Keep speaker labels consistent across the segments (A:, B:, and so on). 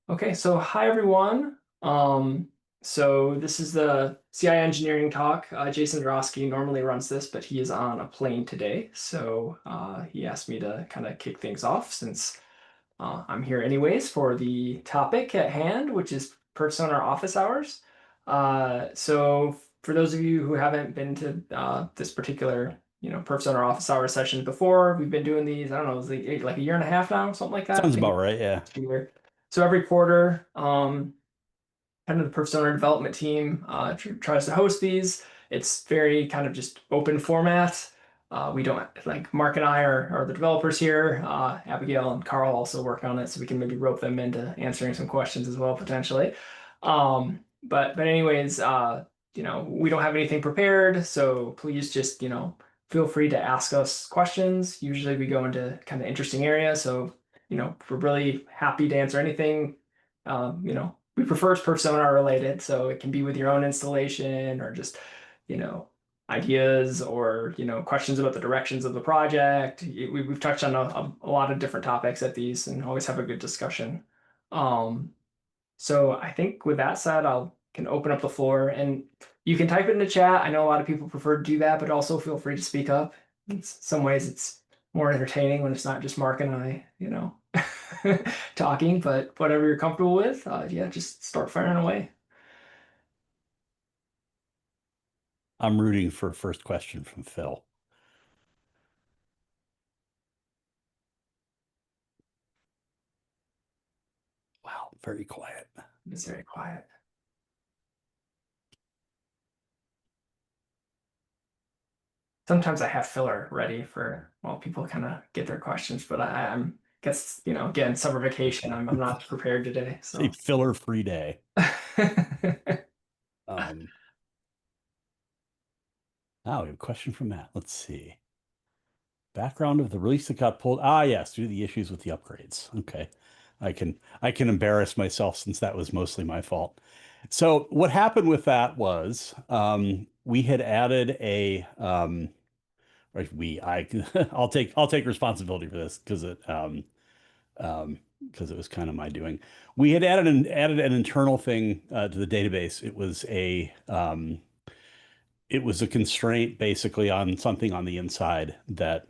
A: right. Okay, so hi everyone. So this is the CI engineering talk. Jason Drosky normally runs this, but he is on a plane today. So he asked me to kind of kick things off since I'm here anyways for the topic at hand, which is perfSONAR office hours. So for those of you who haven't been to this particular, perfSONAR office hours session before, we've been doing these, I don't know, it's like a year and a half now, something like that.
B: Sounds about right, yeah.
A: So every quarter, kind of the persona development team tries to host these. It's very kind of just open format. We don't like Mark and I are the developers here. Abigail and Carl also work on it, so we can maybe rope them into answering some questions as well potentially. But anyways, we don't have anything prepared, so please just feel free to ask us questions. Usually we go into kind of interesting areas, so we're really happy to answer anything. We prefer it's persona related, so it can be with your own installation or just, you know, ideas or, questions about the directions of the project. We've touched on a lot of different topics at these and always have a good discussion. Um, so I think with that said, I'll can open up the floor and you can type it in the chat. I know a lot of people prefer to do that, but also feel free to speak up. In some ways, it's more entertaining when it's not just Mark and I, talking, but whatever you're comfortable with, yeah, just start firing away.
B: I'm rooting for first question from Phil. Wow, very quiet.
A: It's very quiet. Sometimes I have filler ready for while people kind of get their questions, but I'm guess again summer vacation. I'm not prepared today,
B: It's a
A: so.
B: filler-free day. Um, we have a question from Matt. Let's see. Background of the release that got pulled. Ah, yes, due to the issues with the upgrades. Okay. I can embarrass myself since that was mostly my fault. So what happened with that was we had added a or we I I'll take responsibility for this because it was kind of my doing. We had added an internal thing to the database. It was a constraint basically on something on the inside that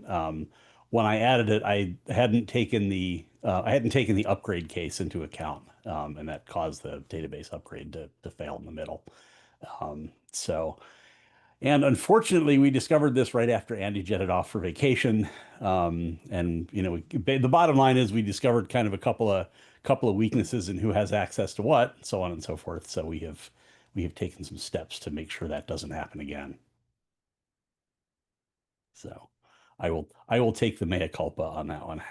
B: when I added it, I hadn't taken the upgrade case into account, and that caused the database upgrade to fail in the middle. So. And unfortunately, we discovered this right after Andy jetted off for vacation. And the bottom line is we discovered kind of a couple of weaknesses in who has access to what, so on and so forth. So we have taken some steps to make sure that doesn't happen again. So I will take the mea culpa on that one.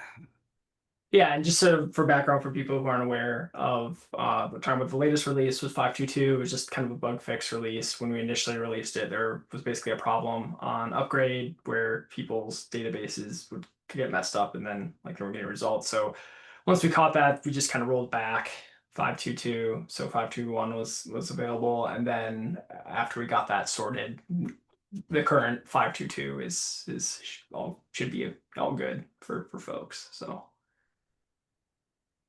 A: Yeah, and just sort of for background for people who aren't aware of the time with the latest release was 5.2.2. It was just kind of a bug fix release. When we initially released it, there was basically a problem on upgrade where people's databases would get messed up and then like they were getting results. So once we caught that, we just kind of rolled back 5.2.2. So 5.2.1 was available. And then after we got that sorted, the current 5.2.2 is all should be all good for folks. So.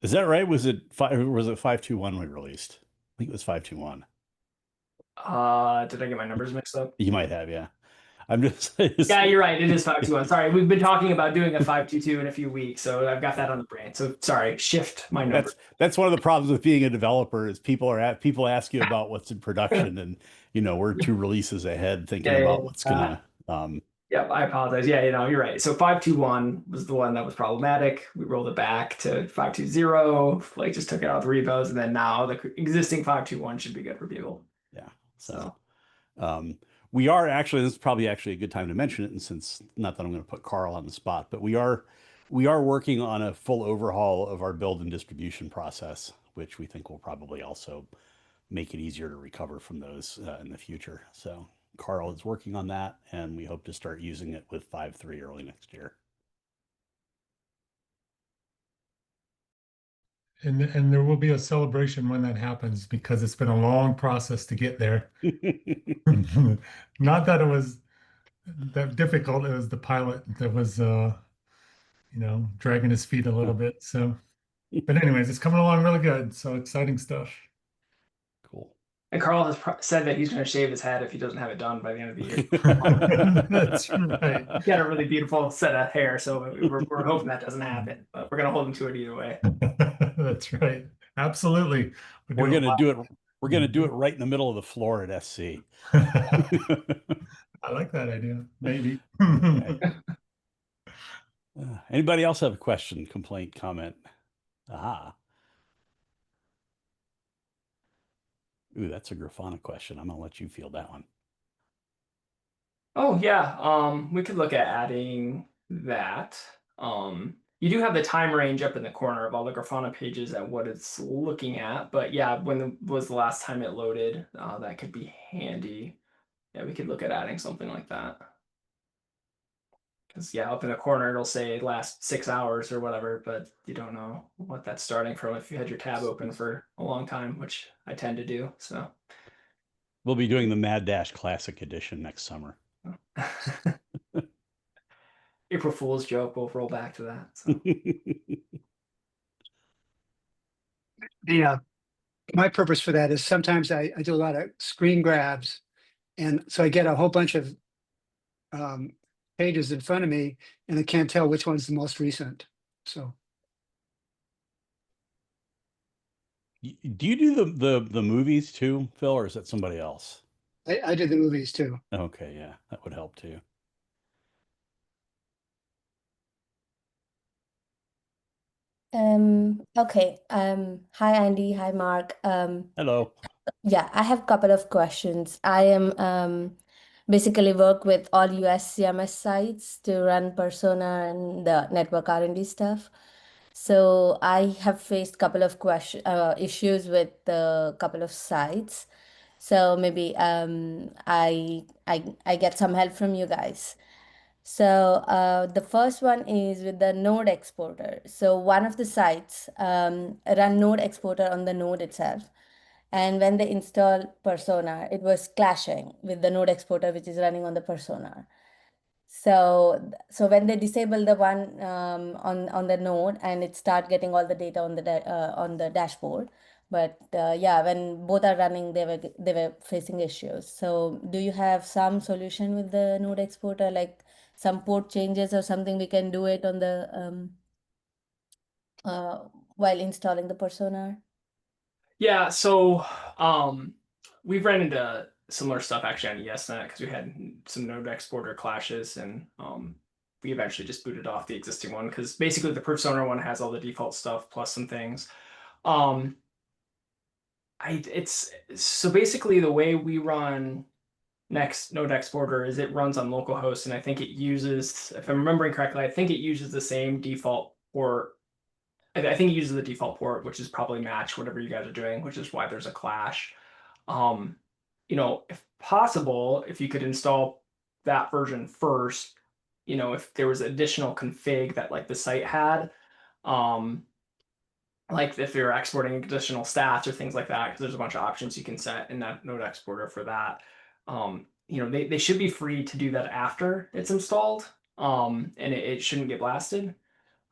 B: Is that right? Was it 5.2.1 we released? I think it was 5.2.1.
A: Did I get my numbers mixed up?
B: You might have, yeah. I'm just,
A: Yeah, you're right. It is 5.2.1. Sorry, we've been talking about doing a 5.2.2 in a few weeks, so I've got that on the brain. So sorry, shift my number.
B: that's one of the problems with being a developer is people ask you about what's in production, and we're two releases ahead thinking
A: Yeah, yeah,
B: about what's
A: yeah.
B: gonna
A: Yeah, I apologize. Yeah, you're right. So 5.2.1 was the one that was problematic. We rolled it back to 5.2.0, like just took it out of the repos, and then now the existing 5.2.1 should be good for people.
B: yeah. So
A: So
B: um we are actually, this is probably actually a good time to mention it, and since not that I'm going to put Carl on the spot, but we are working on a full overhaul of our build and distribution process, which we think will probably also make it easier to recover from those in the future. So Carl is working on that, and we hope to start using it with 5.3 early next year.
C: And there will be a celebration when that happens because it's been a long process to get there. Not that it was that difficult, it was the pilot that was dragging his feet a little bit. So But anyways, it's coming along really good. So exciting stuff.
B: Cool.
A: And Carl has said that he's going to shave his head if he doesn't have it done by the end of the year.
C: That's right.
A: He's got a really beautiful set of hair, so we're hoping that doesn't happen, but we're going to hold him to it either way.
C: That's right. Absolutely.
B: We're
C: doing
B: gonna do it. We're gonna do it
C: live.
B: right in the middle of the floor at SC.
C: I like that idea. Maybe.
B: Okay. Anybody else have a question, complaint, comment? Aha. Ooh, that's a Grafana question. I'm gonna let you field that one.
A: Oh yeah, we could look at adding that. You do have the time range up in the corner of all the Grafana pages at what it's looking at, but yeah, was the last time it loaded? That could be handy. Yeah, we could look at adding something like that. Because yeah, up in the corner it'll say last 6 hours or whatever, but you don't know what that's starting from if you had your tab open for a long time, which I tend to do. So
B: We'll be doing the Mad Dash Classic Edition next summer.
A: April Fool's joke, we'll roll back to that. So.
D: My purpose for that is sometimes I do a lot of screen grabs. And so I get a whole bunch of pages in front of me and I can't tell which one's the most recent. So
B: Do you do the movies too, Phil, or is that somebody else?
D: I did the movies too.
B: Okay, yeah, that would help too.
E: Okay. Hi Andy, hi Mark.
B: Hello.
E: Yeah, I have a couple of questions. I am basically work with all US CMS sites to run persona and the network R&D stuff. So I have faced couple of issues with a couple of sites. So maybe I get some help from you guys. So the first one is with the node exporter. So one of the sites run node exporter on the node itself. And when they install persona, it was clashing with the node exporter, which is running on the persona. So when they disable the one on the node and it start getting all the data on the dashboard, but yeah, when both are running, they were facing issues. So do you have some solution with the node exporter, like some port changes or something we can do it on the uh, while installing the persona?
A: Yeah, so we've ran into similar stuff actually on ESNet because we had some node exporter clashes, and we eventually just booted off the existing one because basically the perfSONAR one has all the default stuff plus some things. It's so basically the way we run next node exporter is it runs on localhost, and I think it uses, if I'm remembering correctly, I think it uses the same default port. I think it uses the default port, which is probably match whatever you guys are doing, which is why there's a clash. Um, if possible, if you could install that version first, if there was additional config that like the site had, um, like if you're exporting additional stats or things like that, because there's a bunch of options you can set in that node exporter for that. They should be free to do that after it's installed, and it shouldn't get blasted,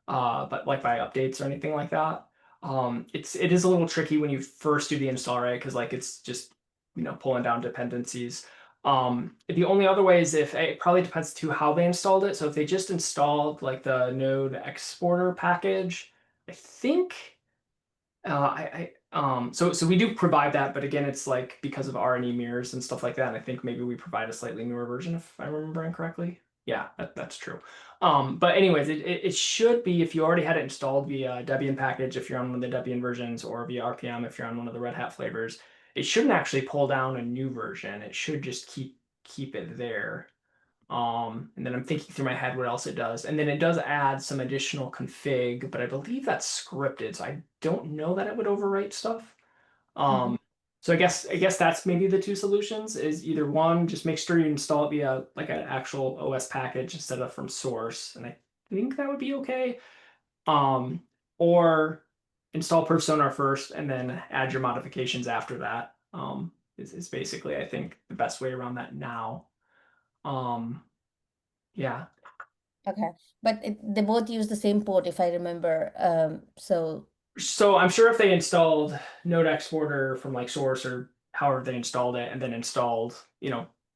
A: but like by updates or anything like that. It is a little tricky when you first do the install, right? Because like it's just pulling down dependencies. The only other way is if it probably depends too how they installed it. So if they just installed like the node exporter package, I think so we do provide that, but again, it's like because of R&E mirrors and stuff like that. And I think maybe we provide a slightly newer version if I'm remembering correctly. Yeah, that's true. But anyways, it should be if you already had it installed via Debian package if you're on one of the Debian versions, or via RPM if you're on one of the Red Hat flavors. It shouldn't actually pull down a new version. It should just keep it there. And then I'm thinking through my head what else it does. And then it does add some additional config, but I believe that's scripted, so I don't know that it would overwrite stuff. So I guess that's maybe the two solutions is either one, just make sure you install it via like an actual OS package instead of from source. And I think that would be okay. Or install perfSONAR first and then add your modifications after that. Is basically, I think, the best way around that now. Yeah.
E: Okay, but they both use the same port if I remember. So
A: So I'm sure if they installed Node Exporter from like source or however they installed it, and then installed,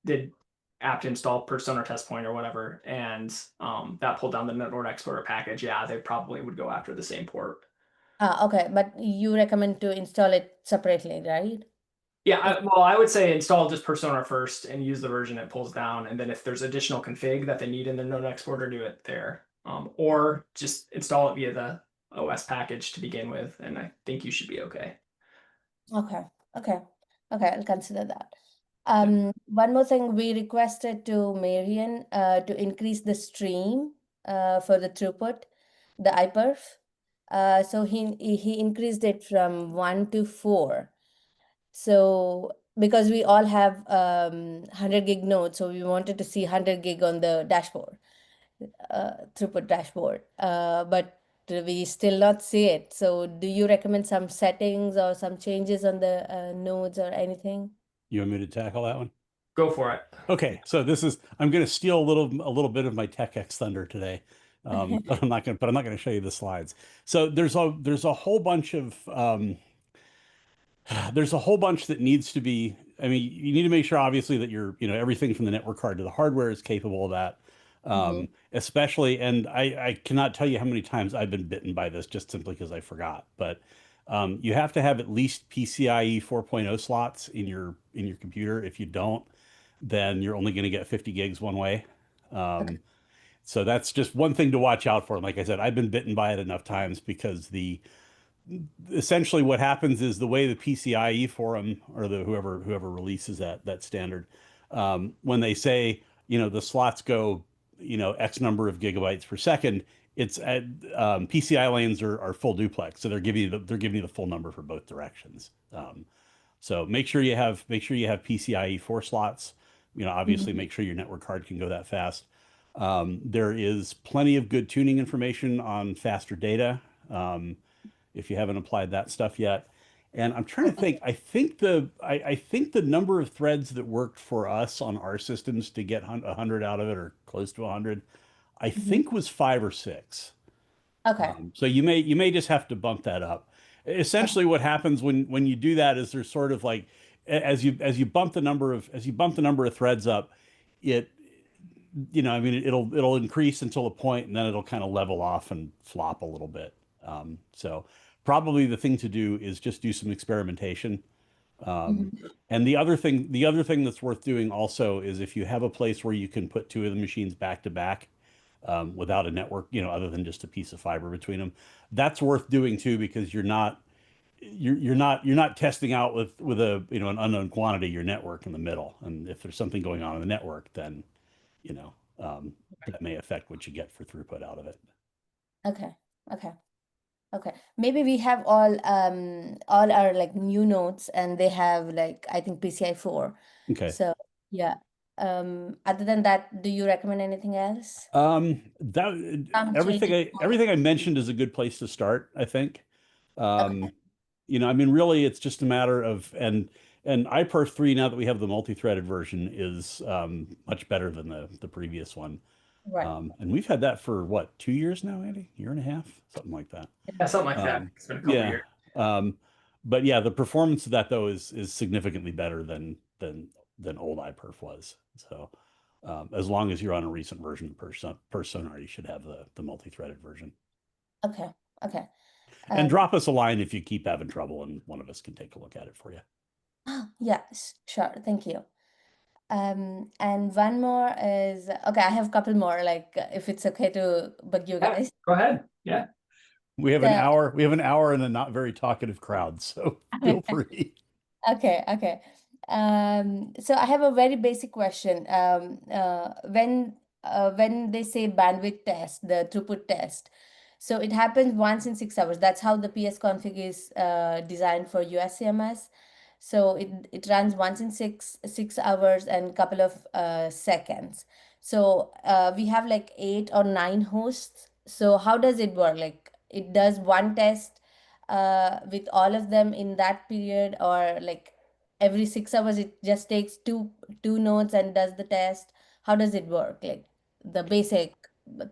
A: did apt install persona test point or whatever, and that pulled down the Node Exporter package, yeah, they probably would go after the same port.
E: Okay, but you recommend to install it separately, right?
A: Yeah, well, I would say install just persona first and use the version it pulls down, and then if there's additional config that they need in the Node Exporter, do it there. Or just install it via the OS package to begin with, and I think you should be okay.
E: Okay, okay, okay, I'll consider that. One more thing, we requested to Marian to increase the stream for the throughput, the iPerf. So he increased it from 1 to 4. So because we all have 100 gig nodes, so we wanted to see 100 gig on the dashboard, throughput dashboard. But we still not see it. So do you recommend some settings or some changes on the nodes or anything?
B: You want me to tackle that one?
A: Go for it.
B: Okay, so I'm going to steal a little bit of my TechX thunder today, but I'm not going to show you the slides. So there's a whole bunch of there's a whole bunch that needs to be. I mean, you need to make sure obviously that everything from the network card to the hardware is capable of that.
E: Mhm.
B: Especially, and I cannot tell you how many times I've been bitten by this just simply because I forgot. But you have to have at least PCIe 4.0 slots in your computer. If you don't, then you're only going to get 50 gigs one way.
E: Okay.
B: So that's just one thing to watch out for. And like I said, I've been bitten by it enough times because the essentially what happens is the way the PCIe forum or the whoever releases that standard, when they say the slots go X number of gigabytes per second, it's at PCI lanes are full duplex, so they're giving you the full number for both directions. So make sure you have PCIe 4 slots. Obviously
E: Mhm.
B: make sure your network card can go that fast. There is plenty of good tuning information on faster data. If you haven't applied that stuff yet. And I'm trying to
E: Okay.
B: think. I think the number of threads that worked for us on our systems to get 100 out of it, or close to 100, I
E: Mhm.
B: think was 5 or 6.
E: Okay.
B: So you may just have to bump that up.
E: Okay.
B: Essentially, what happens when you do that is there's sort of like as you bump the number of threads up, it I mean, it'll increase until a point, and then it'll kind of level off and flop a little bit. So probably the thing to do is just do some experimentation. Um,
E: Mhm.
B: and the other thing that's worth doing also is if you have a place where you can put two of the machines back to back without a network, other than just a piece of fiber between them, that's worth doing too because you're not testing out with a an unknown quantity your network in the middle. And if there's something going on in the network, then you know, that may affect what you get for throughput out of it.
E: Okay. Okay. Okay. Maybe we have all our like new nodes and they have like I think PCI 4.
B: Okay.
E: So yeah. Other than that, do you recommend anything else?
B: That
E: Some changes.
B: everything I mentioned is a good place to start, I think.
E: Okay.
B: Um, I mean, really, it's just a matter of and iPerf 3 now that we have the multi-threaded version is much better than the previous one.
E: Right.
B: And we've had that for what, 2 years now, Andy? Year and a half, something like that.
A: Yeah, something like that.
B: Um,
A: It's been a couple
B: yeah.
A: years.
B: Um, but yeah, the performance of that though is significantly better than old iPerf was. So as long as you're on a recent version of Personar, you should have the multi-threaded version.
E: Okay. Okay.
B: And
E: Um,
B: drop us a line if you keep having trouble, and one of us can take a look at it for you.
E: yeah, sure. Thank you. And one more is okay, I have a couple more, like if it's okay to bug you
A: Yeah,
E: guys.
A: go ahead. Yeah.
B: We have an
E: So,
B: hour. We have an hour and a not very talkative crowd, so feel free.
E: okay, okay. So I have a very basic question. When they say bandwidth test, the throughput test, so it happens once in 6 hours. That's how the PS config is designed for USCMS. So it runs once in six hours and couple of seconds. So we have like 8 or 9 hosts. So how does it work? Like it does one test with all of them in that period, or like every 6 hours it just takes two nodes and does the test? How does it work? Like the basic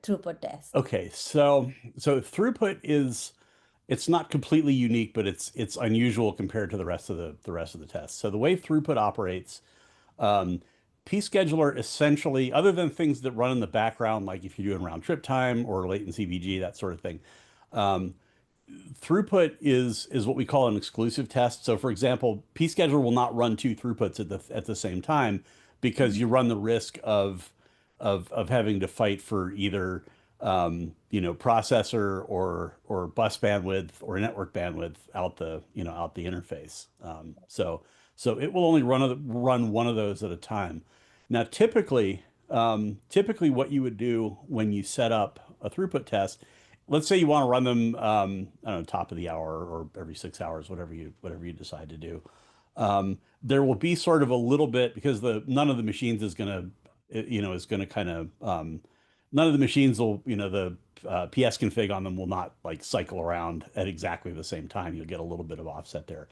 E: throughput test.
B: Okay, so throughput is it's not completely unique, but it's unusual compared to the rest of the tests. So the way throughput operates, um, pScheduler essentially, other than things that run in the background, like if you're doing round trip time or latency VG, that sort of thing, um, throughput is what we call an exclusive test. So for example, pScheduler will not run two throughputs at the same time because you run the risk of having to fight for either processor or bus bandwidth or network bandwidth out the interface. So it will only run one of those at a time. Now typically what you would do when you set up a throughput test, let's say you want to run them, I don't know, top of the hour or every 6 hours, whatever you decide to do. There will be sort of a little bit because the none of the machines is going to, is going to kind of none of the machines will, the PS config on them will not like cycle around at exactly the same time. You'll get a little bit of offset there.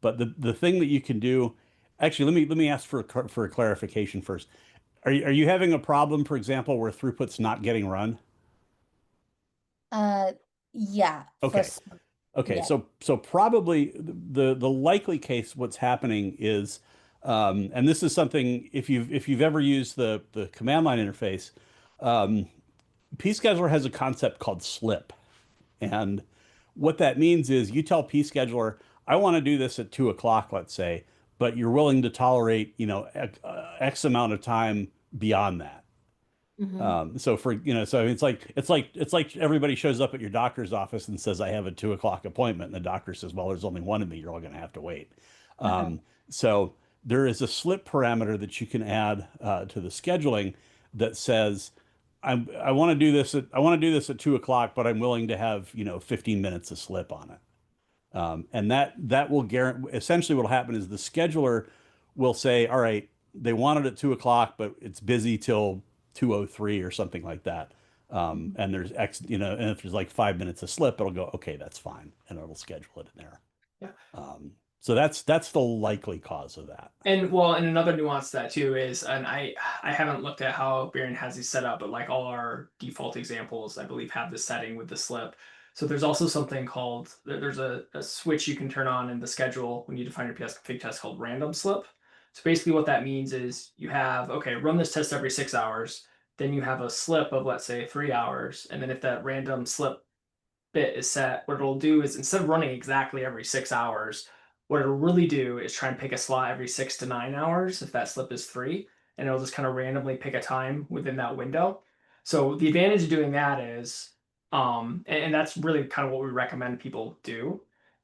B: But the thing that you can do, actually, let me ask for a clarification first. Are you having a problem, for example, where throughput's not getting run?
E: Uh, yeah,
B: Okay. Okay,
E: yeah.
B: so probably the likely case, what's happening is, and this is something if you've ever used the command line interface, um, pScheduler has a concept called slip, and what that means is you tell pScheduler, I want to do this at 2 o'clock, let's say, but you're willing to tolerate, X amount of time beyond that.
E: Mm-hmm.
B: So it's like everybody shows up at your doctor's office and says, I have a 2 o'clock appointment. And the doctor says, well, there's only one of me. You're all going to have to wait.
E: Uh-huh.
B: So there is a slip parameter that you can add to the scheduling that says, I want to do this at 2 o'clock, but I'm willing to have, 15 minutes of slip on it. And that will guarantee, essentially what'll happen is the scheduler will say, all right, they want it at 2 o'clock, but it's busy till 2:03 or something like that. And there's and if there's like 5 minutes of slip, it'll go, okay, that's fine. And it'll schedule it in there.
A: Yeah.
B: So that's the likely cause of that.
A: And well, and another nuance to that too is, and I haven't looked at how Barian has these set up, but like all our default examples, I believe have this setting with the slip. So there's also something called there's a switch you can turn on in the schedule when you define your PS config test called random slip. So basically what that means is you have, okay, run this test every 6 hours, then you have a slip of let's say 3 hours, and then if that random slip bit is set, what it'll do is instead of running exactly every 6 hours, what it'll really do is try and pick a slot every 6 to 9 hours if that slip is 3, and it'll just kind of randomly pick a time within that window. So the advantage of doing that is, and that's really kind of what we recommend people do.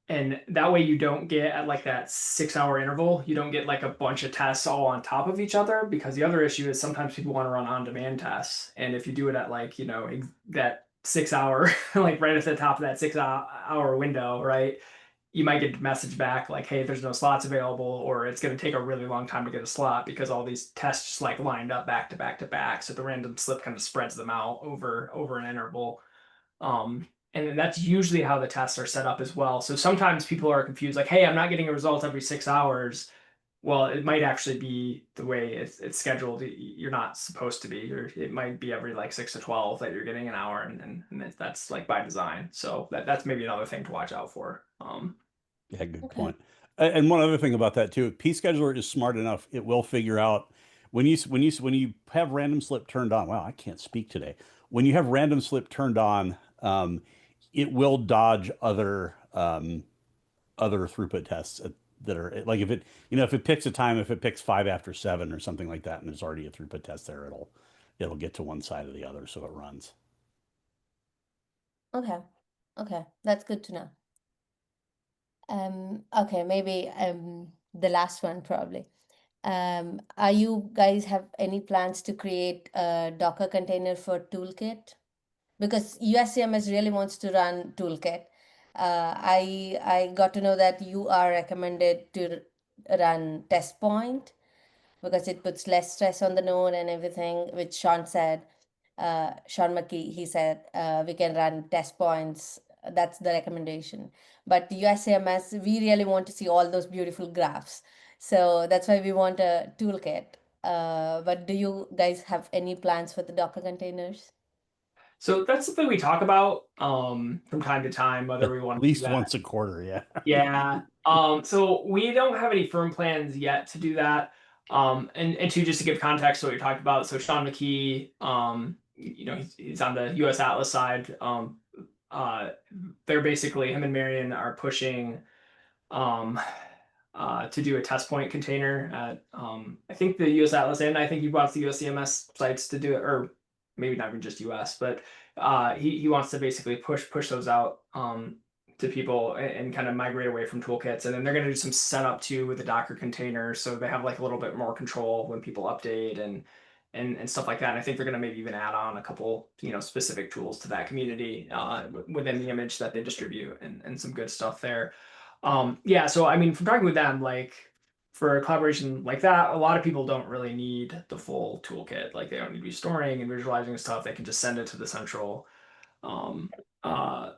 A: And that way you don't get at like that 6 hour interval, you don't get like a bunch of tests all on top of each other, because the other issue is sometimes people want to run on-demand tests. And if you do it at like, that 6 hour, like right at the top of that 6 hour window, right? You might get a message back like, hey, there's no slots available, or it's going to take a really long time to get a slot because all these tests just like lined up back to back to back. So the random slip kind of spreads them out over an interval. And that's usually how the tests are set up as well. So sometimes people are confused, like, hey, I'm not getting a result every 6 hours. Well, it might actually be the way it's scheduled. You're not supposed to be. It might be every like 6 to 12 that you're getting an hour, and that's like by design. So that's maybe another thing to watch out for.
B: Yeah, good
E: Okay.
B: point. And one other thing about that too, pScheduler is smart enough; it will figure out when you have random slip turned on. Wow, I can't speak today. When you have random slip turned on, it will dodge other throughput tests that are like if it picks a time, if it picks 5 after 7 or something like that, and there's already a throughput test there, it'll get to one side or the other, so it runs.
E: Okay. Okay. That's good to know. Okay, maybe the last one probably. Are you guys have any plans to create a Docker container for Toolkit? Because USCMS really wants to run Toolkit. I got to know that you are recommended to run Test Point because it puts less stress on the node and everything, which Sean said. Sean McKee, he said we can run test points. That's the recommendation. But USCMS, we really want to see all those beautiful graphs. So that's why we want a toolkit. But do you guys have any plans for the Docker containers?
A: So that's something we talk about from time to time, whether we
B: At
A: want to do
B: least
A: that.
B: once a quarter, yeah.
A: Yeah. So we don't have any firm plans yet to do that. And to just to give context to what you're talking about, so Sean McKee, he's on the US Atlas side. Uh, they're basically him and Marion are pushing um to do a test point container at I think the US Atlas, and I think he wants the USCMS sites to do it, or maybe not even just US, but he wants to basically push those out to people and kind of migrate away from toolkits. And then they're going to do some setup too with the Docker container, so they have like a little bit more control when people update and stuff like that. And I think they're going to maybe even add on a couple specific tools to that community within the image that they distribute, and some good stuff there. Yeah, so I mean, from talking with them, like for a collaboration like that, a lot of people don't really need the full toolkit. Like they don't need to be storing and visualizing stuff. They can just send it to the central um, uh,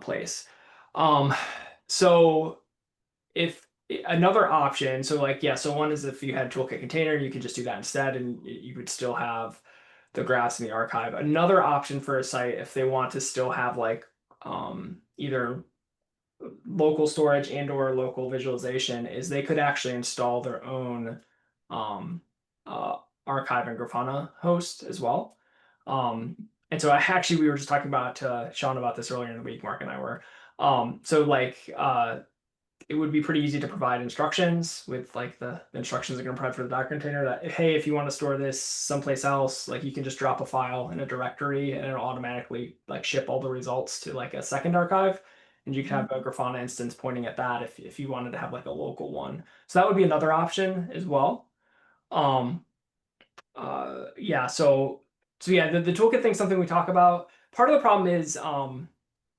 A: place. Um, so if another option, so like yeah, so one is if you had toolkit container, you could just do that instead, and you would still have the graphs in the archive. Another option for a site, if they want to still have like either local storage and or local visualization, is they could actually install their own um, archive and Grafana host as well. And so we were just talking about Sean about this earlier in the week. Mark and I were. So like it would be pretty easy to provide instructions with like the instructions they're going to provide for the Docker container that hey, if you want to store this someplace else, like you can just drop a file in a directory and it'll automatically like ship all the results to like a second archive. And you can have a Grafana instance pointing at that if you wanted to have like a local one. So that would be another option as well. Um, yeah, so yeah, the toolkit thing's something we talk about. Part of the problem is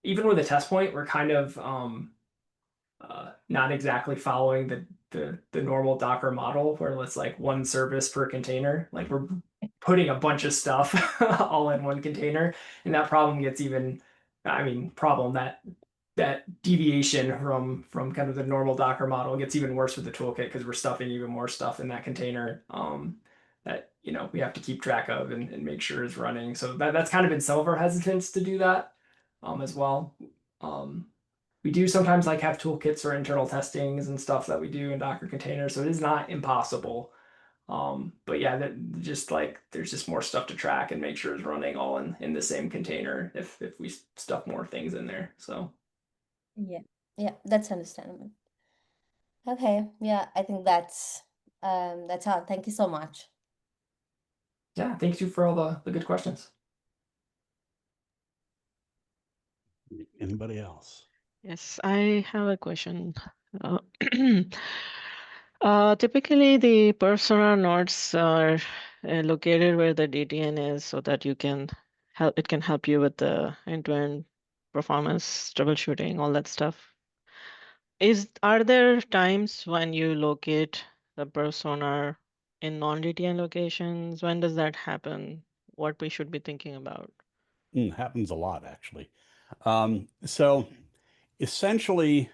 A: even with a test point, we're kind of not exactly following the normal Docker model where it's like one service per container. Like we're putting a bunch of stuff all in one container, and that problem gets even, I mean, problem that deviation from kind of the normal Docker model gets even worse with the toolkit because we're stuffing even more stuff in that container that we have to keep track of and make sure is running. So that's kind of been some of our hesitance to do that as well. We do sometimes like have toolkits or internal testings and stuff that we do in Docker containers, so it is not impossible. But yeah, that just like there's just more stuff to track and make sure it's running all in the same container if we stuff more things in there. So
E: Yeah, yeah, that's understandable. Okay, yeah, I think that's all. Thank you so much.
A: yeah, thank you for all the good questions.
B: Anybody else?
F: Yes, I have a question. Uh, typically, the perfSONAR nodes are located where the DTN is, so that you can help. It can help you with the end-to-end performance, troubleshooting, all that stuff. Are there times when you locate the perfSONAR in non-DTN locations? When does that happen? What we should be thinking about?
B: Happens a lot, actually. So essentially,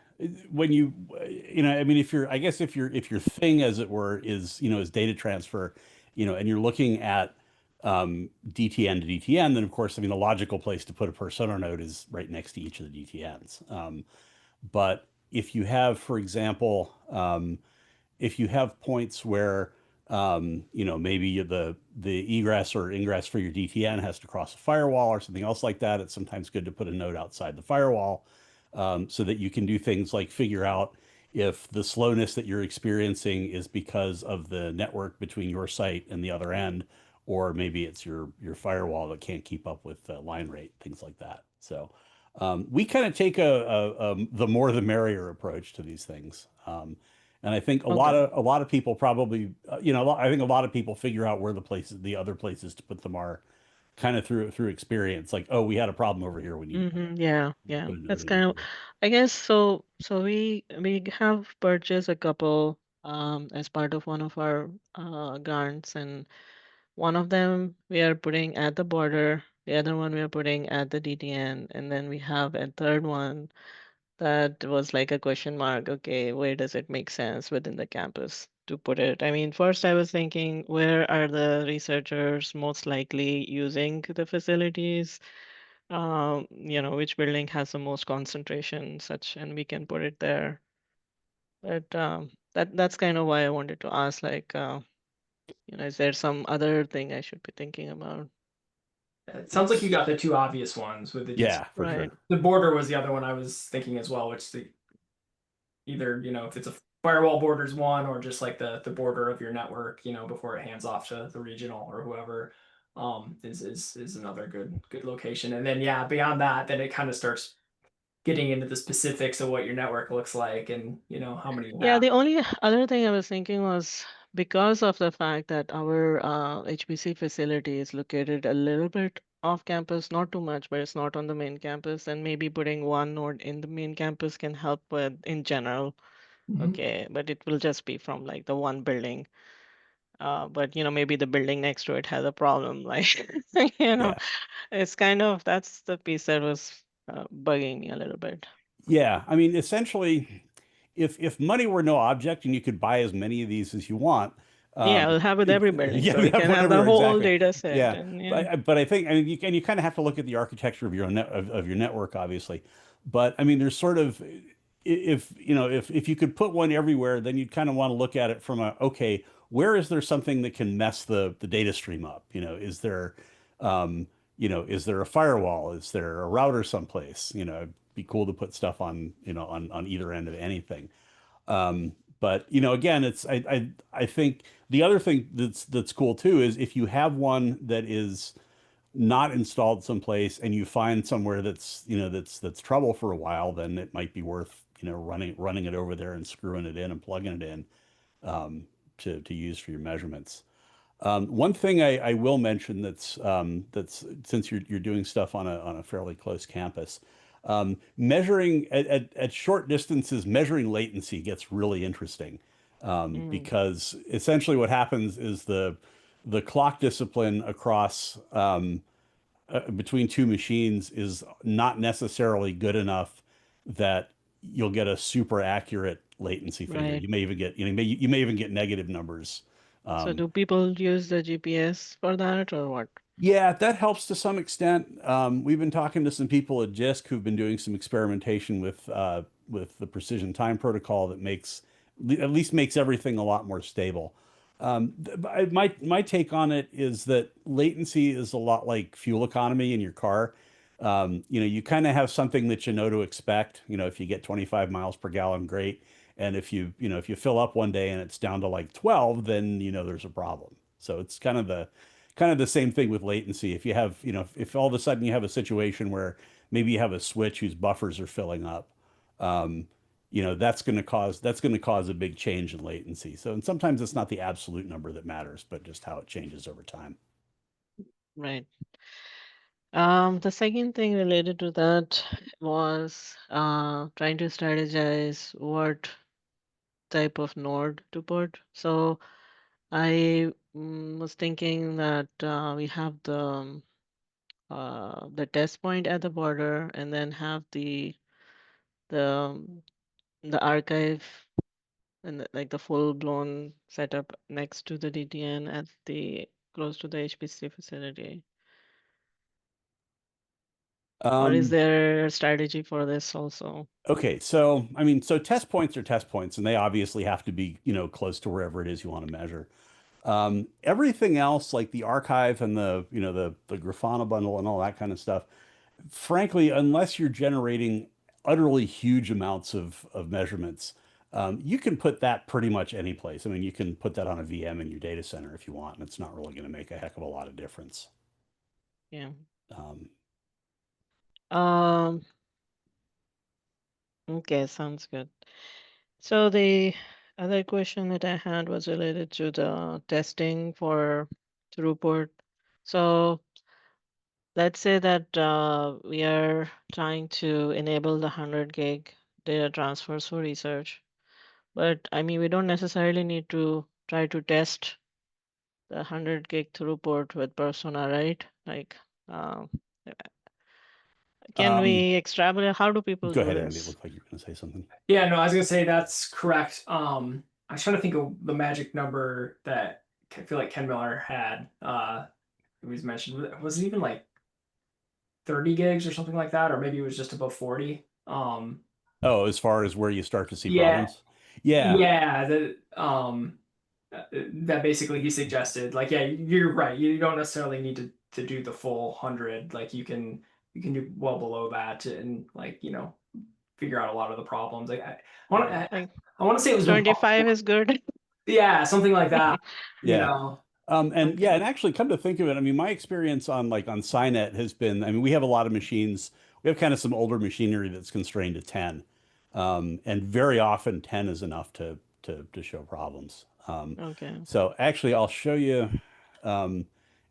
B: when I mean, I guess if your thing, as it were, is data transfer, and you're looking at DTN to DTN, then of course, I mean, the logical place to put a persona node is right next to each of the DTNs. But if you have, for example, if you have points where maybe the egress or ingress for your DTN has to cross a firewall or something else like that, it's sometimes good to put a node outside the firewall so that you can do things like figure out if the slowness that you're experiencing is because of the network between your site and the other end, or maybe it's your firewall that can't keep up with line rate, things like that. So we kind of take the more the merrier approach to these things. And I think a lot of people probably, I think a lot of people figure out where the other places to put them are, kind of through experience. Like, oh, we had a problem over here. We need
F: Yeah,
B: to
F: yeah.
B: put a node
F: That's
B: in
F: kind of,
B: here.
F: I guess so. So we have purchased a couple as part of one of our grants, and one of them we are putting at the border, the other one we are putting at the DTN, and then we have a third one that was like a question mark. Okay, where does it make sense within the campus to put it? I mean, first I was thinking, where are the researchers most likely using the facilities? Which building has the most concentration, such, and we can put it there. But that's kind of why I wanted to ask, like, is there some other thing I should be thinking about?
A: It sounds like you got the two obvious ones with the just
B: Yeah, for
F: Right.
B: sure.
A: the border was the other one I was thinking as well, which the either, if it's a firewall borders one or just like the border of your network, before it hands off to the regional or whoever, is another good location. And then yeah, beyond that, then it kind of starts getting into the specifics of what your network looks like and how many you
F: Yeah,
A: have.
F: the only other thing I was thinking was because of the fact that our HPC facility is located a little bit off campus, not too much, but it's not on the main campus, and maybe putting one node in the main campus can help with in general.
A: Mhm.
F: Okay, but it will just be from like the one building. But maybe the building next to it has a problem. Like,
B: Yeah.
F: it's kind of that's the piece that was bugging me a little bit.
B: Yeah. I mean, essentially, if money were no object and you could buy as many of these as you want,
F: Yeah, we'll have with every building,
B: yeah,
F: so we
B: have
F: can have the
B: whatever
F: whole
B: exactly.
F: data set,
B: Yeah,
F: and yeah.
B: but I think, I mean, you kind of have to look at the architecture of your of your network, obviously. But I mean, there's sort of if if you could put one everywhere, then you'd kind of want to look at it from a, okay, where is there something that can mess the data stream up? Is there um, is there a firewall? Is there a router someplace? It'd be cool to put stuff on, on either end of anything. But again, I think the other thing that's cool too is if you have one that is not installed someplace and you find somewhere that's that's trouble for a while, then it might be worth running it over there and screwing it in and plugging it in, to use for your measurements. One thing I will mention that's since you're doing stuff on a fairly close campus, measuring at short distances, measuring latency gets really interesting,
F: Mm,
B: because essentially what happens is the clock discipline across between two machines is not necessarily good enough that you'll get a super accurate latency figure.
F: right.
B: You may even get you may even get negative numbers.
F: So
B: Um,
F: do people use the GPS for that or what?
B: Yeah, that helps to some extent. We've been talking to some people at JISC who've been doing some experimentation with the precision time protocol that at least makes everything a lot more stable. My take on it is that latency is a lot like fuel economy in your car. You kind of have something that you know to expect. If you get 25 miles per gallon, great. And if you fill up one day and it's down to like 12, then there's a problem. So it's kind of the same thing with latency. If you have, if all of a sudden you have a situation where maybe you have a switch whose buffers are filling up, um, that's going to cause a big change in latency. So, and sometimes it's not the absolute number that matters, but just how it changes over time.
F: Right. The second thing related to that was trying to strategize what type of node to put. So I was thinking that we have the test point at the border, and then have the the archive and like the full blown setup next to the DTN at the close to the HPC facility. Or is
B: Um,
F: there a strategy for this also?
B: okay, so I mean, so test points are test points, and they obviously have to be, close to wherever it is you want to measure. Everything else, like the archive and the Grafana bundle and all that kind of stuff, frankly, unless you're generating utterly huge amounts of measurements, you can put that pretty much any place. I mean, you can put that on a VM in your data center if you want, and it's not really going to make a heck of a lot of difference.
F: Yeah.
B: Um,
F: Um, okay, sounds good. So the other question that I had was related to the testing for throughput. So let's say that we are trying to enable the 100 gig data transfers for research, but I mean, we don't necessarily need to try to test the 100 gig throughput with persona, right? Like, um, Can we extrapolate? How do people
B: Go
F: do
B: ahead, Andy. It
F: this?
B: looked like you were going to say something.
A: Yeah, no, I was gonna say that's correct. I was trying to think of the magic number that I feel like Ken Miller had. It was mentioned. Was it even like 30 gigs or something like that, or maybe it was just above 40?
B: Oh, as far as where you start to see
A: Yeah,
B: problems? Yeah.
A: yeah. That basically he suggested, like, yeah, you're right. You don't necessarily need to do the full 100. Like you can do well below that and like figure out a lot of the problems. Like
F: Like
A: I want to say it was above
F: 25 is good.
A: yeah, something like that. You
B: Yeah.
A: know,
B: And yeah, and actually come to think of it, I mean, my experience on like on Cynet has been, I mean, we have a lot of machines. We have kind of some older machinery that's constrained to 10. And very often 10 is enough to show problems.
F: Okay.
B: So actually I'll show you,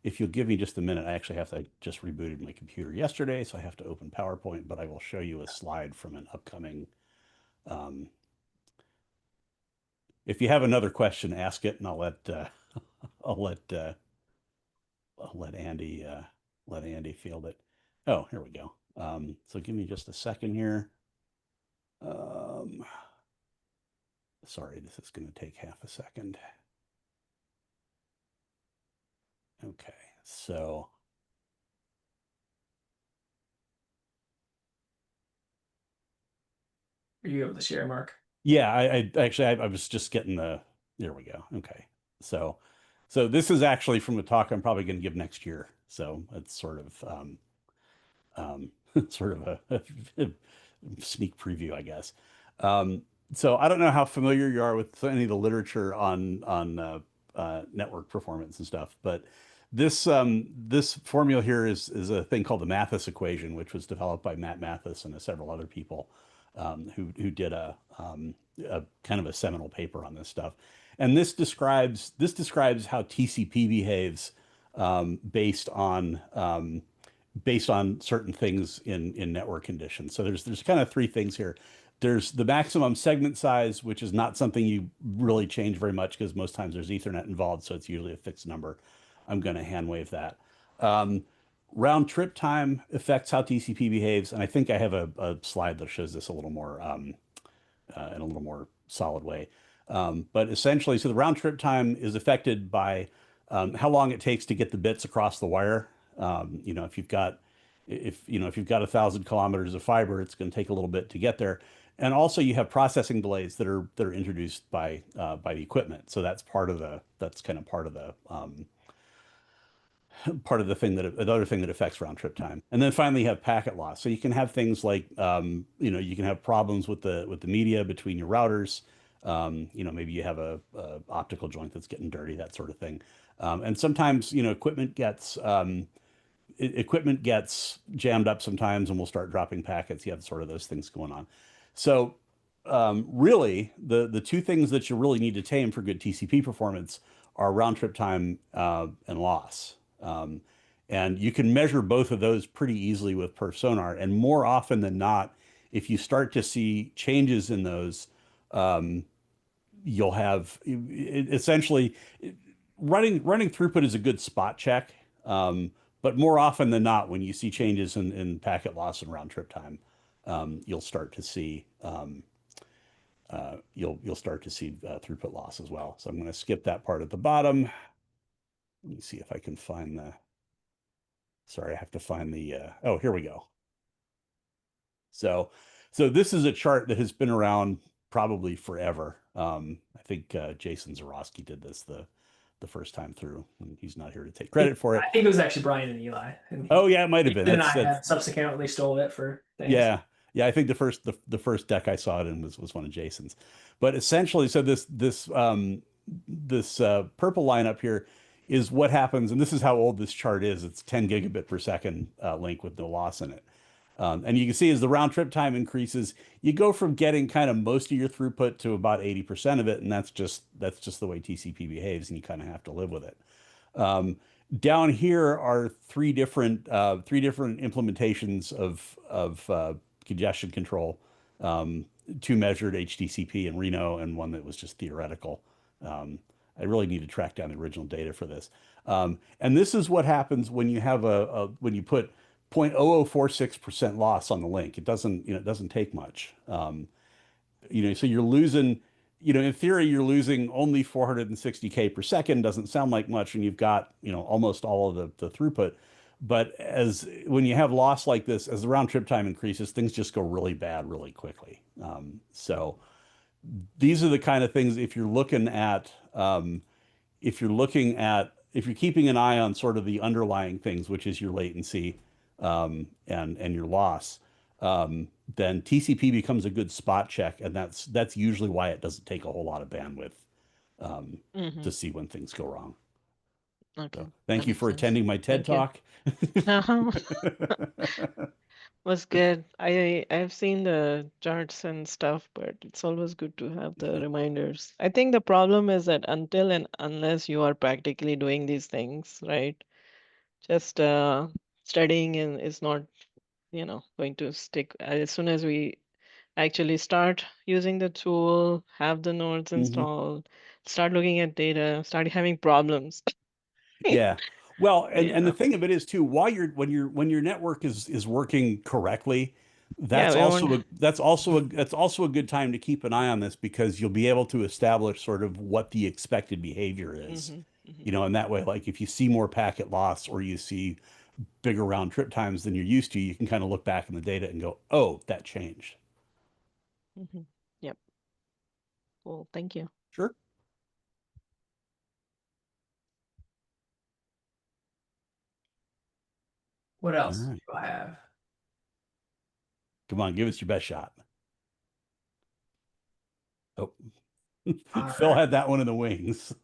B: if you'll give me just a minute. I actually have to, just rebooted my computer yesterday, so I have to open PowerPoint, but I will show you a slide from an upcoming, um, if you have another question, ask it and I'll let I'll let Andy field it. Oh, here we go. So give me just a second here. Um, sorry, this is going to take half a second. Okay, so
A: are you able to share, Mark?
B: yeah, I actually I was just getting the, there we go. Okay, so so this is actually from a talk I'm probably going to give next year. So it's sort of um, sort of a sneak preview, I guess. Um, so I don't know how familiar you are with any of the literature on network performance and stuff, but this formula here is a thing called the Mathis equation, which was developed by Matt Mathis and several other people who did a kind of a seminal paper on this stuff. And this describes how TCP behaves based on certain things in network conditions. So there's kind of three things here. There's the maximum segment size, which is not something you really change very much because most times there's Ethernet involved, so it's usually a fixed number. I'm going to hand wave that. Um, Round trip time affects how TCP behaves, and I think I have a slide that shows this a little more in a little more solid way. But essentially, so the round trip time is affected by how long it takes to get the bits across the wire. If you've got if you've got 1,000 kilometers of fiber, it's going to take a little bit to get there. And also, you have processing delays that are introduced by the equipment. So that's kind of part of the thing that another thing that affects round trip time. And then finally you have packet loss. So you can have things like you can have problems with the media between your routers. Maybe you have a optical joint that's getting dirty, that sort of thing. And sometimes equipment gets jammed up sometimes and we'll start dropping packets. You have sort of those things going on. So really, the two things that you really need to tame for good TCP performance are round trip time and loss. And you can measure both of those pretty easily with perfSONAR. And more often than not, if you start to see changes in those, you'll have essentially running throughput is a good spot check. But more often than not, when you see changes in packet loss and round trip time, you'll start to see throughput loss as well. So I'm going to skip that part at the bottom. Let me see if I can find the. Sorry, I have to find the. Oh, here we go. So this is a chart that has been around probably forever. I think Jason Zarowski did this the first time through, and he's not here to take credit for it.
A: I think it was actually Brian and Eli, and
B: Oh yeah, it might have been.
A: and I have subsequently stole it for things.
B: Yeah. I think the first deck I saw it in was one of Jason's. But essentially, so this purple line up here is what happens, and this is how old this chart is. It's 10 gigabit per second link with no loss in it. And you can see as the round trip time increases, you go from getting kind of most of your throughput to about 80% of it, and that's just the way TCP behaves, and you kind of have to live with it. Down here are three different implementations of congestion control, two measured HTCP in Reno and one that was just theoretical. I really need to track down the original data for this. And this is what happens when you have when you put 0.0046% loss on the link. It doesn't, it doesn't take much. So you're losing, in theory, you're losing only 460K per second. Doesn't sound like much, and you've got, almost all of the throughput. But when you have loss like this, as the round trip time increases, things just go really bad really quickly. So these are the kind of things, if you're keeping an eye on sort of the underlying things, which is your latency, and your loss, then TCP becomes a good spot check, and that's usually why it doesn't take a whole lot of bandwidth to see when things go wrong.
F: Okay,
B: So thank
F: that
B: you
F: makes
B: for
F: sense.
B: attending my TED
F: Thank you.
B: Talk.
F: Was good. I've seen the charts and stuff, but it's always good to have the reminders. I think the problem is that until and unless you are practically doing these things, right? Just studying and is not, going to stick. As soon as we actually start using the tool, have the nodes
B: Mhm.
F: installed, start looking at data, start having problems.
B: Yeah. Well, and the
F: Yeah.
B: thing of it is too, when your network is working correctly,
F: Yeah,
B: that's
F: we won't.
B: also a good time to keep an eye on this, because you'll be able to establish sort of what the expected behavior is. And that way, like if you see more packet loss or you see bigger round trip times than you're used to, you can kind of look back in the data and go, oh, that changed.
F: Yep. Cool. Thank you.
B: Sure.
A: What
B: All
A: else do
B: right.
A: you have?
B: Come on, give us your best shot. Oh,
A: All
B: Phil
A: right.
B: had that one in the wings.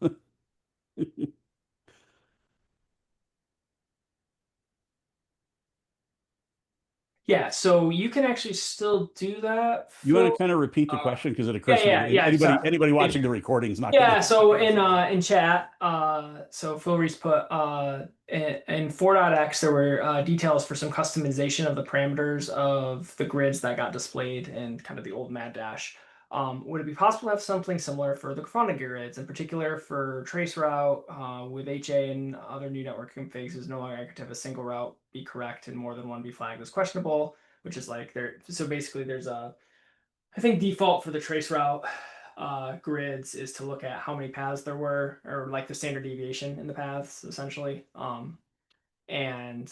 A: Yeah, so you can actually still do that
B: You want to
A: for
B: kind of repeat the
A: uh,
B: question, because it
A: yeah,
B: occurs to me
A: yeah,
B: that
A: yeah. Sorry.
B: anybody watching the recording is not going
A: Yeah,
B: to.
A: so in chat, so Phil Reese put in 4.x there were details for some customization of the parameters of the grids that got displayed in kind of the old Mad Dash. Would it be possible to have something similar for the Grafana grids, in particular for traceroute with HA and other new network configs is no longer I could have a single route be correct and more than one be flagged as questionable, which is like there. So basically, there's a I think default for the traceroute grids is to look at how many paths there were, or like the standard deviation in the paths, essentially, and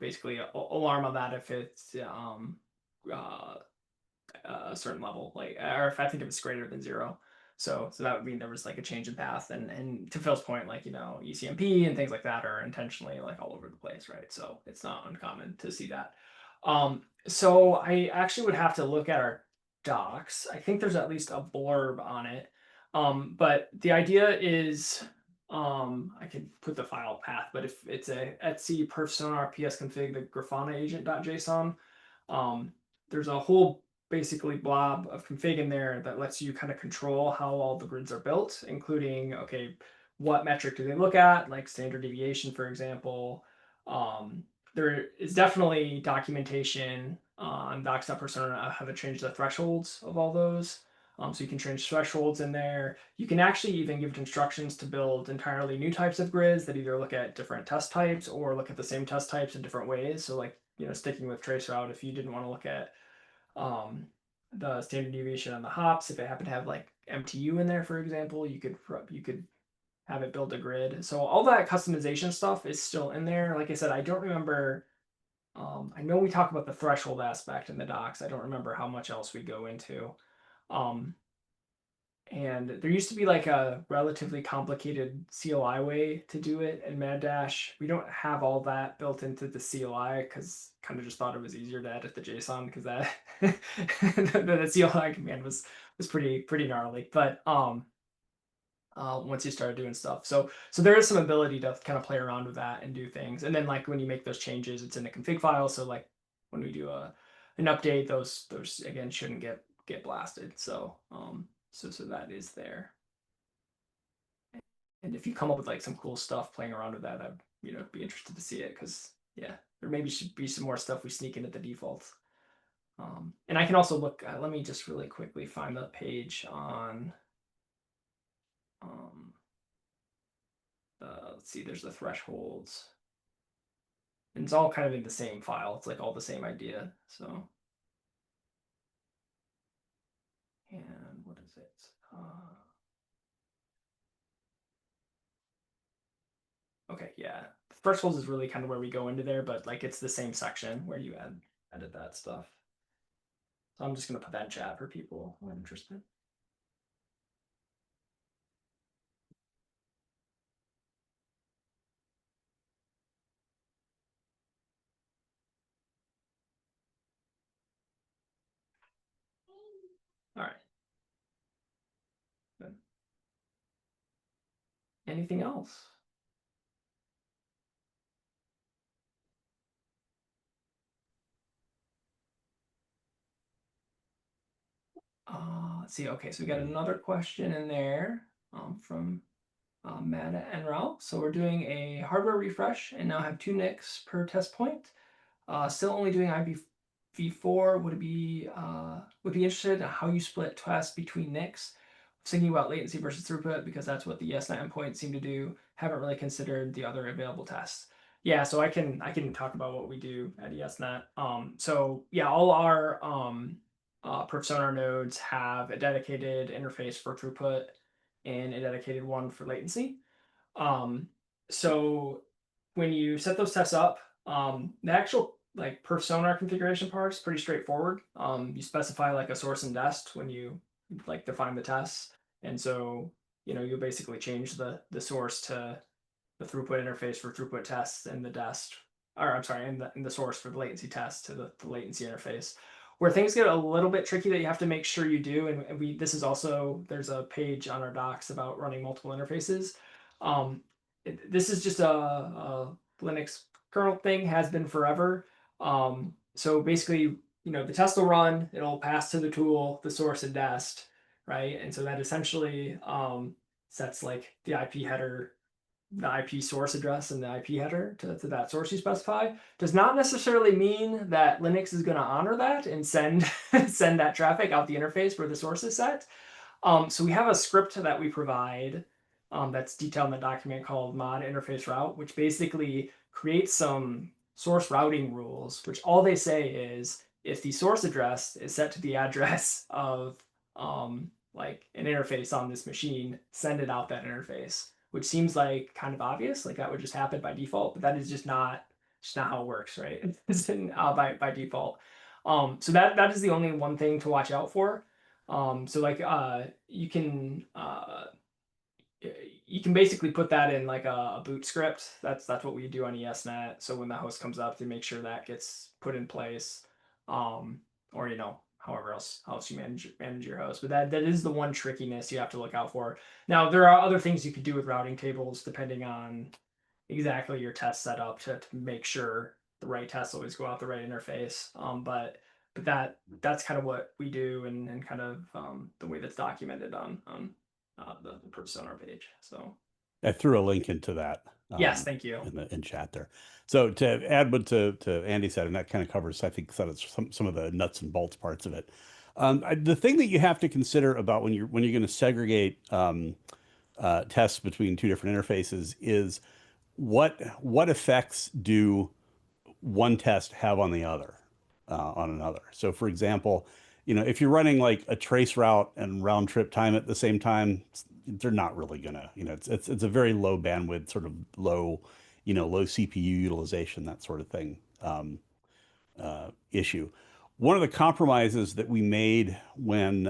A: basically alarm on that if it's uh, a certain level, like, or if I think if it's greater than 0. So that would mean there was like a change in path, and to Phil's point, like ECMP and things like that are intentionally like all over the place, right? So it's not uncommon to see that. So I actually would have to look at our docs. I think there's at least a blurb on it. But the idea is, I could put the file path, but if it's a etc perfSONAR psconfig the grafana agent.json, there's a whole basically blob of config in there that lets you kind of control how all the grids are built, including, okay, what metric do they look at, like standard deviation, for example. There is definitely documentation on docs.persona how to change the thresholds of all those. So you can change thresholds in there. You can actually even give instructions to build entirely new types of grids that either look at different test types or look at the same test types in different ways. So like, sticking with traceroute, if you didn't want to look at the standard deviation on the hops, if it happened to have like MTU in there, for example, you could have it build a grid. So all that customization stuff is still in there. Like I said, I don't remember. I know we talk about the threshold aspect in the docs. I don't remember how much else we go into. And there used to be like a relatively complicated CLI way to do it in Mad Dash. We don't have all that built into the CLI because kind of just thought it was easier to edit the JSON because that the CLI command was pretty gnarly. But once you started doing stuff, so there is some ability to kind of play around with that and do things. And then like when you make those changes, it's in the config file. So like when we do an update, those again shouldn't get blasted. So that is there. And if you come up with like some cool stuff playing around with that, I'd be interested to see it, because yeah, there maybe should be some more stuff we sneak into the defaults. And I can also look. Let me just really quickly find the page on. Let's see. There's the thresholds. And it's all kind of in the same file. It's like all the same idea. So, and what is it? Okay, yeah. Thresholds is really kind of where we go into there, but like it's the same section where you edit that stuff. So I'm just gonna put that in chat for people who are interested. All right. Good. Anything else? Let's see. Okay, so we got another question in there from Matt and Ralph. So we're doing a hardware refresh and now have 2 NICs per test point. Still only doing IPv4. Would be interested in how you split tests between NICs. Thinking about latency versus throughput because that's what the ESNet endpoints seem to do. Haven't really considered the other available tests. Yeah, so I can talk about what we do at ESNet. So yeah, all our perfSONAR nodes have a dedicated interface for throughput and a dedicated one for latency. So when you set those tests up, the actual like perfSONAR configuration part is pretty straightforward. You specify like a source and dest when you like define the tests, and so you basically change the source to the throughput interface for throughput tests and the dest, or I'm sorry, and the source for the latency test to the latency interface. Where things get a little bit tricky that you have to make sure you do, and this is also, there's a page on our docs about running multiple interfaces. This is just a Linux kernel thing, has been forever. So basically, the test will run, it'll pass to the tool, the source and dest, right? And so that essentially sets like the IP header, the IP source address and the IP header to that source you specify. Does not necessarily mean that Linux is going to honor that and send send that traffic out the interface where the source is set. So we have a script that we provide that's detailed in the document called mod interface route, which basically creates some source routing rules, which all they say is if the source address is set to the address of like an interface on this machine, send it out that interface, which seems like kind of obvious, like that would just happen by default, but that is just not how it works, right? It's by default. So that is the only one thing to watch out for. So like you can basically put that in like a boot script. That's what we do on ESNet. So when the host comes up, to make sure that gets put in place, or however else you manage your host. But that is the one trickiness you have to look out for. Now there are other things you could do with routing tables depending on exactly your test setup to make sure the right tests always go out the right interface. But that's kind of what we do and kind of the way that's documented on the perfSONAR page. So
B: I threw a link into that.
A: yes, thank you.
B: In chat there. So to add what to Andy said, and that kind of covers, I think, some of the nuts and bolts parts of it. The thing that you have to consider about when you're going to segregate tests between 2 different interfaces is what effects do one test have on the other, on another. So for example, if you're running like a trace route and round trip time at the same time, they're not really gonna, it's a very low bandwidth, sort of low, low CPU utilization, that sort of thing, issue. One of the compromises that we made when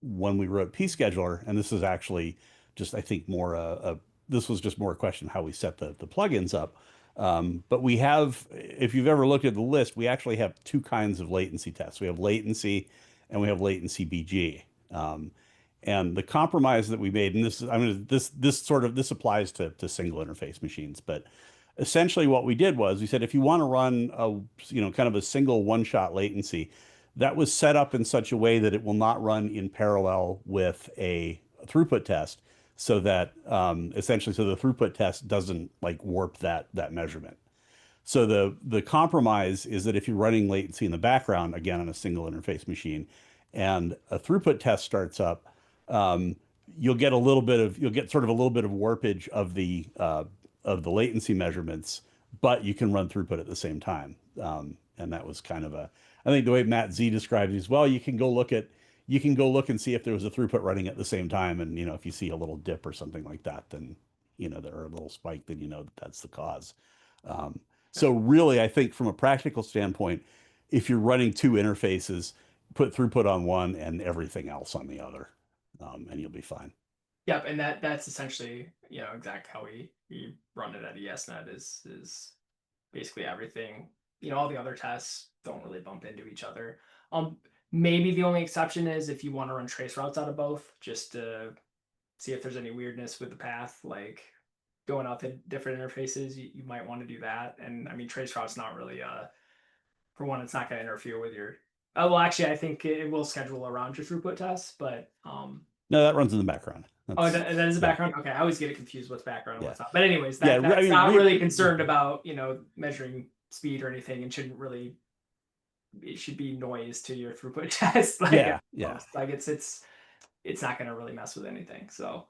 B: we wrote pscheduler, and this is actually just, I think, more this was just more a question of how we set the plugins up. But we have, if you've ever looked at the list, we actually have 2 kinds of latency tests. We have latency and we have latency BG. And the compromise that we made, and this applies to single interface machines, but essentially what we did was we said, if you want to run kind of a single one-shot latency, that was set up in such a way that it will not run in parallel with a throughput test, so that essentially, so the throughput test doesn't like warp that measurement. So the compromise is that if you're running latency in the background, again on a single interface machine, and a throughput test starts up, you'll get sort of a little bit of warpage of the latency measurements but you can run throughput at the same time. And that was kind of I think the way Matt Z described it is, well, you can go look and see if there was a throughput running at the same time. And, if you see a little dip or something like that, then, there are a little spike, then that's the cause. So really, I think from a practical standpoint, if you're running two interfaces, put throughput on one and everything else on the other, and you'll be fine.
A: Yep, and that's essentially exactly how we run it at ESNet is basically everything. All the other tests don't really bump into each other. Maybe the only exception is if you want to run trace routes out of both, just to see if there's any weirdness with the path, like going out to different interfaces. You might want to do that. And I mean, trace route's not really for one, it's not going to interfere with your. Oh well, actually, I think it will schedule around your throughput tests, but
B: No, that runs in the background.
A: that is a
B: yeah.
A: background. Okay, I always get it confused what's background and
B: Yeah.
A: what's not. But anyways,
B: Yeah,
A: that's not really concerned about measuring speed or anything, and shouldn't really. It should be noise to your throughput test.
B: Yeah.
A: Like it's not going to really mess with anything. So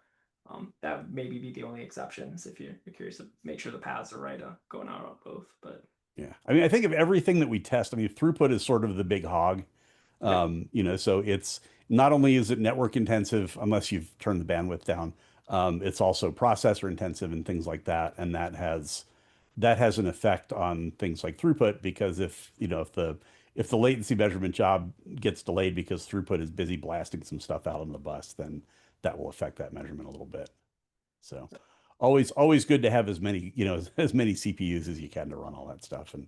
A: that would maybe be the only exceptions if you're curious to make sure the paths are right going out on both. But
B: Yeah. I mean, I think of everything that we test, I mean, throughput is sort of the big hog. So it's not only is it network intensive, unless you've turned the bandwidth down, it's also processor intensive and things like that. And that has an effect on things like throughput, because if the latency measurement job gets delayed because throughput is busy blasting some stuff out on the bus, then that will affect that measurement a little bit. So always good to have as many, as many CPUs as you can to run all that stuff. And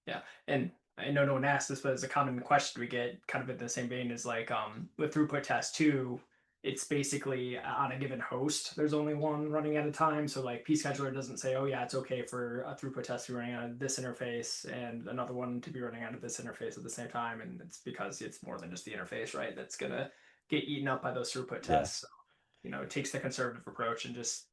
A: yeah, and I know no one asked this, but it's a common question we get, kind of in the same vein, is like with throughput test 2, it's basically on a given host. There's only one running at a time. So like pScheduler doesn't say, oh yeah, it's okay for a throughput test to be running on this interface and another one to be running on this interface at the same time. And it's because it's more than just the interface, right? That's gonna get eaten up by those throughput tests. So, it takes the conservative approach and just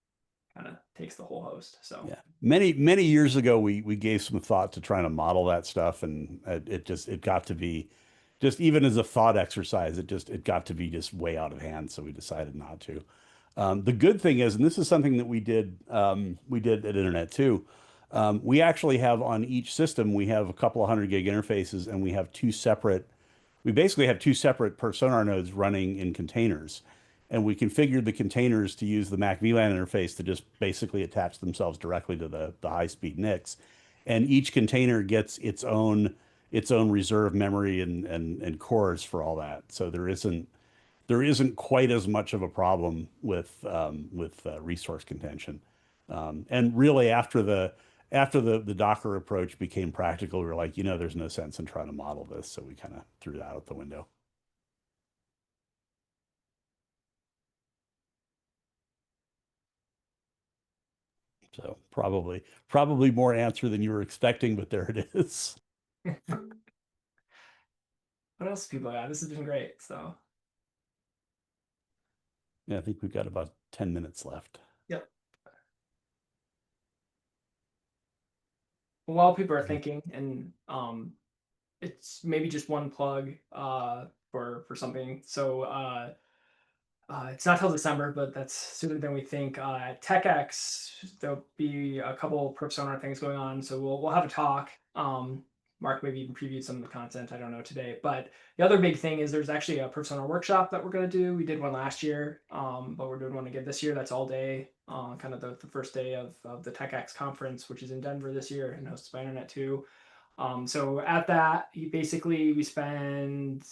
A: kind of takes the whole host. So
B: yeah, many years ago, we gave some thought to trying to model that stuff, and it got to be just, even as a thought exercise, it got to be just way out of hand. So we decided not to. The good thing is, and this is something that we did at Internet too. We actually have on each system, we have a couple of 100 gig interfaces, and we basically have two separate perfSONAR nodes running in containers. And we configured the containers to use the Mac VLAN interface to just basically attach themselves directly to the high-speed NICs. And each container gets its own reserve memory and cores for all that. So there isn't quite as much of a problem with resource contention. And really, after the Docker approach became practical, we were like, there's no sense in trying to model this, so we kind of threw that out the window. So probably more answer than you were expecting, but there it is.
A: what else people got? This has been great. So
B: Yeah, I think we've got about 10 minutes left.
A: yep. While people are thinking, and it's maybe just one plug for something. So it's not till December, but that's sooner than we think. At TechX, there'll be a couple perfSONAR things going on, so we'll have a talk. Mark maybe even previewed some of the content. I don't know today, but the other big thing is there's actually a perfSONAR workshop that we're going to do. We did one last year, but we're doing one again this year. That's all day, kind of the first day of the TechX conference, which is in Denver this year and hosted by Internet too. So at that, we spend,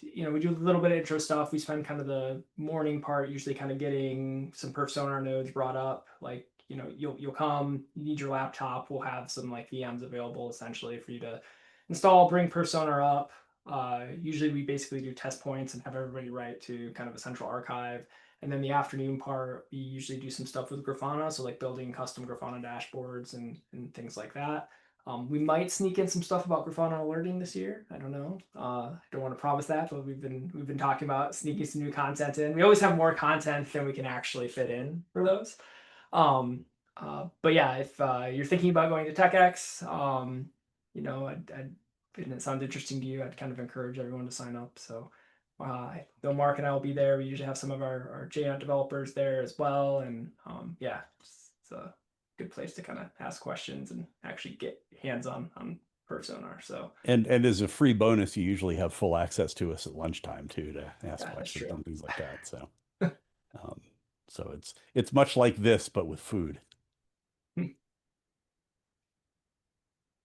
A: we do a little bit of intro stuff. We spend kind of the morning part, usually kind of getting some perfSONAR nodes brought up. Like, you'll come, you need your laptop. We'll have some like VMs available essentially for you to install, bring perfSONAR up. Usually we basically do test points and have everybody write to kind of a central archive. And then the afternoon part, we usually do some stuff with Grafana. So like building custom Grafana dashboards and things like that. We might sneak in some stuff about Grafana alerting this year. I don't know. I don't want to promise that, but we've been talking about sneaking some new content in. We always have more content than we can actually fit in for those. But yeah, if you're thinking about going to TechX, and it sounds interesting to you, I'd kind of encourage everyone to sign up. So I know Mark and I will be there. We usually have some of our JNet developers there as well, and yeah, it's a good place to kind of ask questions and actually get hands-on on perfSONAR. So
B: And as a free bonus, you usually have full access to us at lunchtime too to ask
A: yeah, that's
B: questions
A: true.
B: and things like that. So um, so it's much like this, but with food.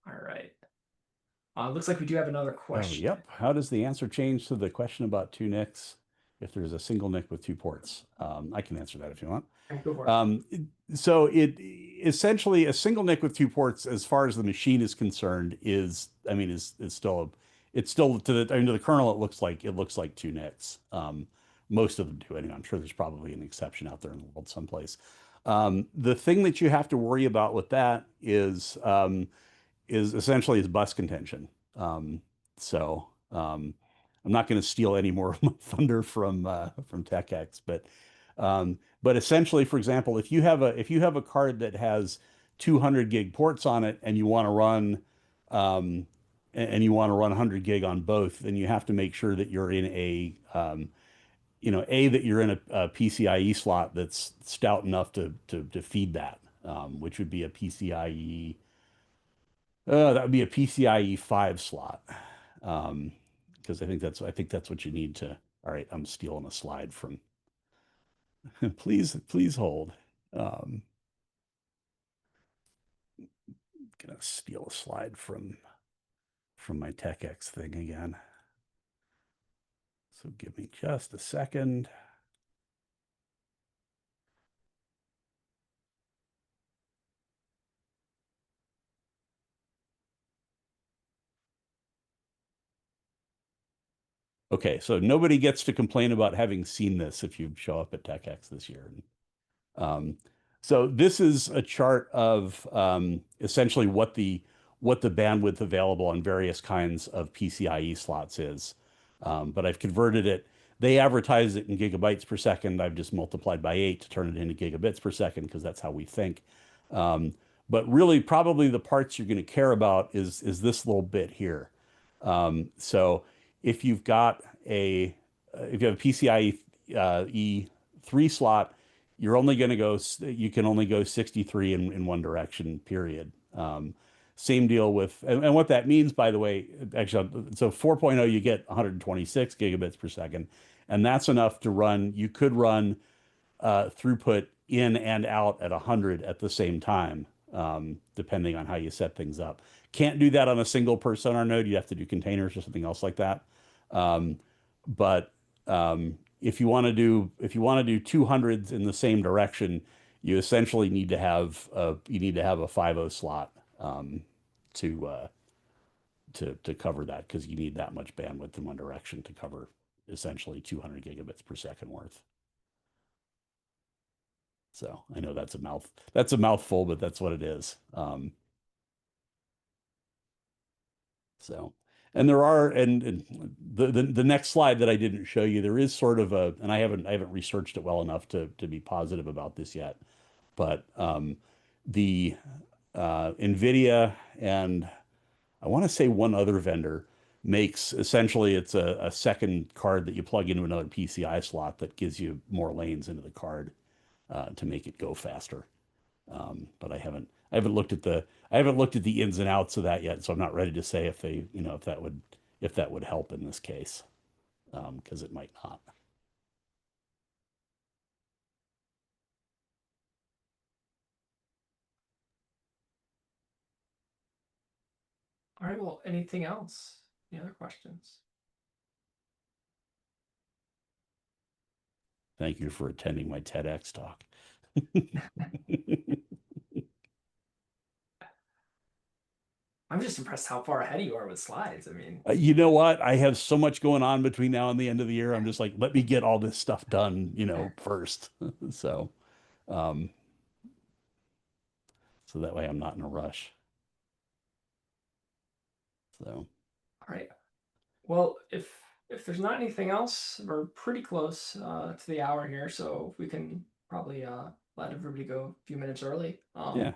A: All right. Looks like we do have another
B: Oh,
A: question.
B: yep. How does the answer change to the question about two NICs if there's a single NIC with two ports? I can answer that if you want.
A: Go for it.
B: So it essentially a single NIC with two ports, as far as the machine is concerned, is still it's still to the kernel. It looks like two NICs. Most of them do anyway. I'm sure there's probably an exception out there in the world someplace. The thing that you have to worry about with that is essentially is bus contention. So I'm not going to steal any more of my thunder from TechX, but essentially, for example, if you have a card that has 200 gig ports on it and you want to run 100 gig on both, then you have to make sure that you're in that you're in a PCIe slot that's stout enough to feed that, which would be a PCIe. That would be a PCIe 5 slot. Because I think that's what you need to. All right, I'm stealing a slide from. Please hold. Gonna steal a slide from my TechX thing again. So give me just a second. Okay, so nobody gets to complain about having seen this if you show up at TechX this year. Um, so this is a chart of essentially what the bandwidth available on various kinds of PCIe slots is. But I've converted it. They advertise it in gigabytes per second. I've just multiplied by 8 to turn it into gigabits per second because that's how we think. But really, probably the parts you're going to care about is this little bit here. So if you've got if you have a PCIe E3 slot, you can only go 63 in one direction, period. Same deal with, and what that means, by the way, actually, so 4.0, you get 126 gigabits per second, and that's enough to run, you could run throughput in and out at 100 at the same time, depending on how you set things up. Can't do that on a single perfSONAR node. You have to do containers or something else like that. But if you want to do 200s in the same direction, you essentially need to have a 5.0 slot to cover that, because you need that much bandwidth in one direction to cover essentially 200 gigabits per second worth. So I know that's a mouthful, but that's what it is. So, and the next slide that I didn't show you, there is sort of and I haven't researched it well enough to be positive about this yet, but the NVIDIA and I want to say one other vendor makes, essentially it's a second card that you plug into another PCI slot that gives you more lanes into the card to make it go faster. But I haven't looked at the ins and outs of that yet, so I'm not ready to say if that would help in this case, because it might not.
A: All right, well, anything else? Any other questions?
B: Thank you for attending my TEDx talk.
A: I'm just impressed how far ahead you are with slides. I mean,
B: You know what? I have so much going on between now and the end of the year. I'm just like, let me get all this stuff done, first. So, um, so that way I'm not in a rush. So,
A: all right. Well, if there's not anything else, we're pretty close to the hour here, so we can probably let everybody go a few minutes early.
B: yeah.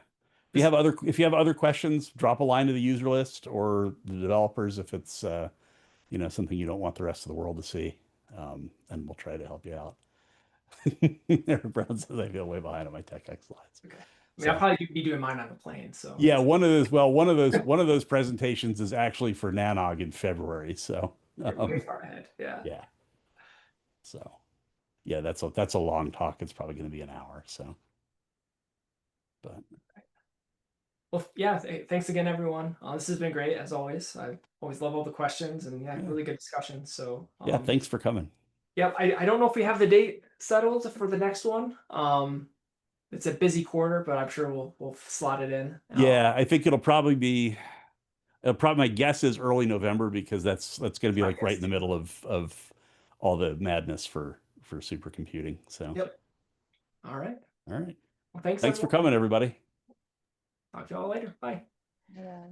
B: If you have other questions, drop a line to the user list or the developers if it's something you don't want the rest of the world to see, and we'll try to help you out. Eric Brown says I feel way behind on my TechX slides.
A: Okay. I mean, I'll
B: So
A: probably be doing mine on the plane. So
B: yeah, one of those presentations is actually for Nanog in February. So
A: you're way far ahead. Yeah.
B: yeah. So yeah, that's a long talk. It's probably going to be an hour. So, but
A: Well, yeah. Thanks again, everyone. This has been great as always. I always love all the questions and yeah,
B: Yeah.
A: really good discussion. So
B: yeah, thanks for coming.
A: yeah, I don't know if we have the date settled for the next one. It's a busy quarter, but I'm sure we'll slot it in.
B: Yeah, I think my guess is early November because that's going to be
A: My
B: like right
A: guess
B: in the
A: too.
B: middle of all the madness for supercomputing. So
A: Yep. All right.
B: all right.
A: Well, thanks
B: Thanks for
A: everyone.
B: coming, everybody.
A: Talk to y'all later. Bye.
E: Yeah.